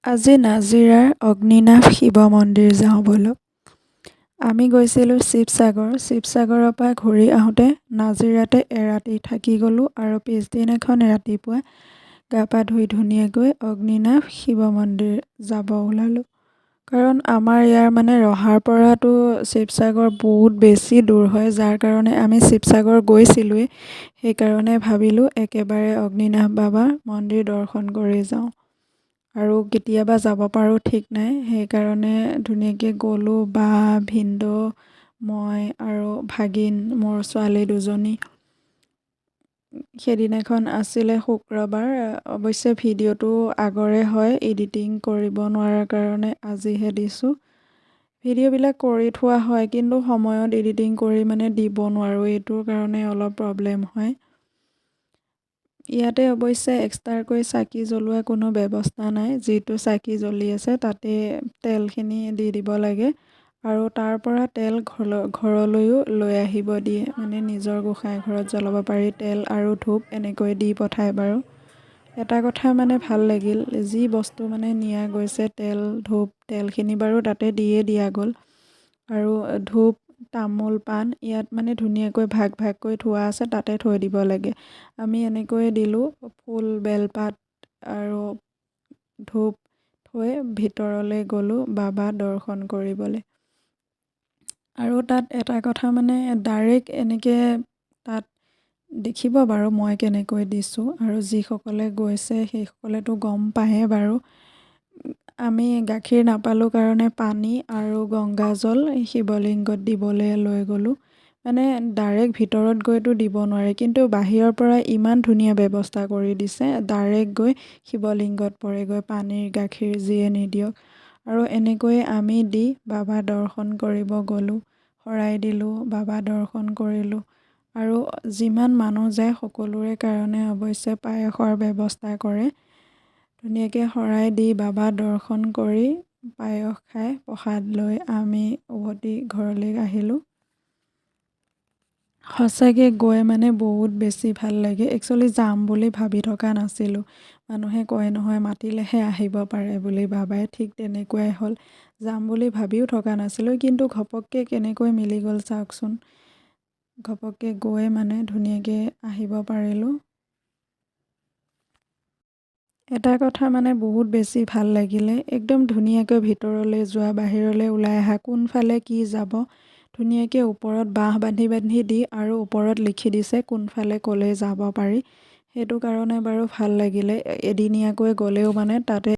আজি নাজিৰাৰ অগ্নিনাভ শিৱ মন্দিৰ যাওঁ ব'লক। আমি গৈছিলোঁ শিৱসাগৰৰ পৰা ঘূৰি আহোঁতে নাজিৰাতে এৰাতি থাকি গ'লোঁ আৰু পিছদিনাখন ৰাতিপুৱা গা পা ধুই ধুনীয়াকৈ অগ্নিনাভ শিৱ মন্দিৰ যাব ওলালোঁ। কাৰণ আমাৰ ইয়াৰ ৰহাৰ পৰাতো শিৱসাগৰ বহুত বেছি দূৰ হয়, যাৰ কাৰণে আমি শিৱসাগৰ গৈছিলোঁৱেই। সেইকাৰণে ভাবিলোঁ একেবাৰে অগ্নিনাভ বাবাৰ মন্দিৰ দৰ্শন কৰি যাওঁ আৰু কেতিয়াবা যাব পাৰোঁ ঠিক নাই। সেইকাৰণে ধুনীয়াকৈ গ'লোঁ, বা ভিনদেউ মই আৰু ভাগিন মোৰ ছোৱালী দুজনী। সেইদিনাখন আছিলে শুক্ৰবাৰ। অৱশ্যে ভিডিঅ'টো আগৰে হয়, এডিটিং কৰিব নোৱাৰাৰ কাৰণে আজিহে দিছোঁ। ভিডিঅ'বিলাক কৰি থোৱা হয়, কিন্তু সময়ত এডিটিং কৰি দিব নোৱাৰোঁ, এইটোৰ কাৰণে অলপ প্ৰব্লেম হয়। ইয়াতে অৱশ্যে এক্সট্ৰাকৈ চাকি জ্বলোৱা কোনো ব্যৱস্থা নাই। যিটো চাকি জ্বলি আছে তাতে তেলখিনি দি দিব লাগে আৰু তাৰ পৰা তেল ঘৰলৈও লৈ আহিব দিয়ে, নিজৰ গোঁসাই ঘৰত জ্বলাব পাৰি। তেল আৰু ধূপ এনেকৈ দি পঠায় বাৰু। এটা কথা ভাল লাগিল, যি বস্তু নিয়া গৈছে তেল ধূপ তেলখিনি বাৰু তাতে দিয়ে দিয়া গ'ল আৰু ধূপ তামোল পাণ ইয়াত ধুনীয়াকৈ ভাগ ভাগকৈ থোৱা আছে, তাতে থৈ দিব লাগে। আমি এনেকৈয়ে দিলোঁ, ফুল বেলপাত আৰু ধূপ থৈ ভিতৰলৈ গ'লোঁ বাবা দৰ্শন কৰিবলৈ। আৰু তাত এটা কথা ডাইৰেক্ট এনেকৈ তাত দেখিব বাৰু মই কেনেকৈ দিছোঁ, আৰু যিসকলে গৈছে সেইসকলেতো গম পায়ে বাৰু। আমি গাখীৰ নাপালোঁ কাৰণে পানী আৰু গংগাজল শিৱলিংগত দিবলৈ লৈ গ'লোঁ। ডাইৰেক্ট ভিতৰত গৈতো দিব নোৱাৰে, কিন্তু বাহিৰৰ পৰা ইমান ধুনীয়া ব্যৱস্থা কৰি দিছে, ডাইৰেক্ট গৈ শিৱলিংগত পৰেগৈ, পানীৰ গাখীৰ যিয়ে নিদিয়ক। আৰু এনেকৈয়ে আমি দি বাবা দৰ্শন কৰিব গ'লোঁ, শৰাই দিলোঁ, বাবা দৰ্শন কৰিলোঁ। আৰু যিমান মানুহ যায় সকলোৰে কাৰণে অৱশ্যে পায়সৰ ব্যৱস্থা কৰে। ধুনীয়াকৈ শৰাই দি বাবা দৰ্শন কৰি পায়স খাই প্ৰসাদ লৈ আমি উভতি ঘৰলৈ আহিলোঁ। সঁচাকৈ গৈ বহুত বেছি ভাল লাগে। একচুৱেলি যাম বুলি ভাবি থকা নাছিলোঁ। মানুহে কয় নহয় মাতিলেহে আহিব পাৰে বুলি, বাবাই ঠিক তেনেকুৱাই হ'ল। যাম বুলি ভাবিও থকা নাছিলোঁ, কিন্তু ঘপককৈ কেনেকৈ মিলি গ'ল চাওকচোন। ঘপককৈ গৈ ধুনীয়াকৈ আহিব পাৰিলোঁ। এটা কথা বহুত বেছি ভাল লাগিলে, একদম ধুনীয়াকৈ ভিতৰলৈ যোৱা, বাহিৰলৈ ওলাই অহা, কোনফালে কি যাব ধুনীয়াকৈ ওপৰত বাঁহ বান্ধি বান্ধি দি আৰু ওপৰত লিখি দিছে কোনফালে ক'লৈ যাব পাৰি। সেইটো কাৰণে বাৰু ভাল লাগিলে। এদিনীয়াকৈ গ'লেও তাতে